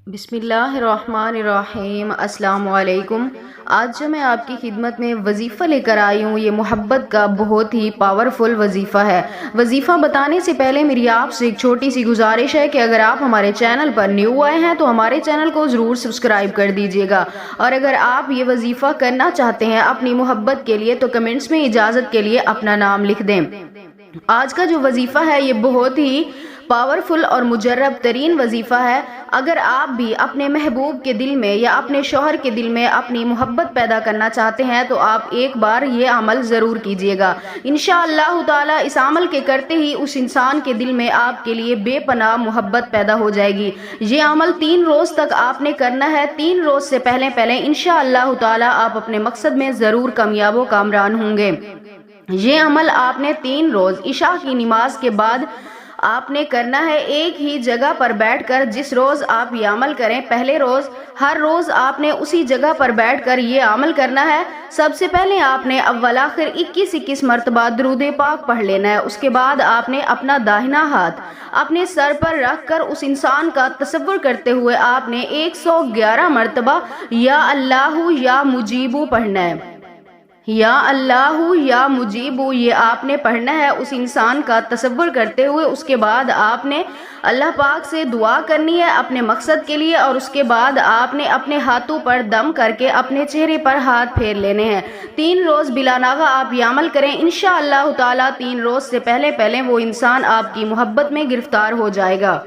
بسم اللہ الرحمن الرحیم۔ السلام علیکم۔ آج جو میں آپ کی خدمت میں وظیفہ لے کر آئی ہوں، یہ محبت کا بہت ہی پاورفل وظیفہ ہے۔ وظیفہ بتانے سے پہلے میری آپ سے ایک چھوٹی سی گزارش ہے کہ اگر آپ ہمارے چینل پر نیو آئے ہیں تو ہمارے چینل کو ضرور سبسکرائب کر دیجیے گا، اور اگر آپ یہ وظیفہ کرنا چاہتے ہیں اپنی محبت کے لیے تو کمنٹس میں اجازت کے لیے اپنا نام لکھ دیں۔ آج کا جو وظیفہ ہے یہ بہت ہی پاورفل اور مجرب ترین وظیفہ ہے۔ اگر آپ بھی اپنے محبوب کے دل میں یا اپنے شوہر کے دل میں اپنی محبت پیدا کرنا چاہتے ہیں تو آپ ایک بار یہ عمل ضرور کیجیے گا۔ انشاءاللہ تعالی اس عمل کے کرتے ہی اس انسان کے دل میں آپ کے لیے بے پناہ محبت پیدا ہو جائے گی۔ یہ عمل 3 روز تک آپ نے کرنا ہے۔ 3 روز سے پہلے انشاءاللہ تعالی آپ اپنے مقصد میں ضرور کامیاب و کامران ہوں گے۔ یہ عمل آپ نے 3 روز عشاء کی نماز کے بعد آپ نے کرنا ہے، ایک ہی جگہ پر بیٹھ کر۔ جس روز آپ یہ عمل کریں، پہلے روز ہر روز آپ نے اسی جگہ پر بیٹھ کر یہ عمل کرنا ہے۔ سب سے پہلے آپ نے اول آخر 21 مرتبہ درود پاک پڑھ لینا ہے۔ اس کے بعد آپ نے اپنا داہنا ہاتھ اپنے سر پر رکھ کر اس انسان کا تصور کرتے ہوئے آپ نے 111 مرتبہ یا اللہ یا مجیبو پڑھنا ہے۔ یا اللہ یا مجیبو یہ آپ نے پڑھنا ہے اس انسان کا تصور کرتے ہوئے۔ اس کے بعد آپ نے اللہ پاک سے دعا کرنی ہے اپنے مقصد کے لیے، اور اس کے بعد آپ نے اپنے ہاتھوں پر دم کر کے اپنے چہرے پر ہاتھ پھیر لینے ہیں۔ 3 روز بلا ناغہ آپ یہ عمل کریں، انشاءاللہ تعالی 3 روز سے پہلے وہ انسان آپ کی محبت میں گرفتار ہو جائے گا۔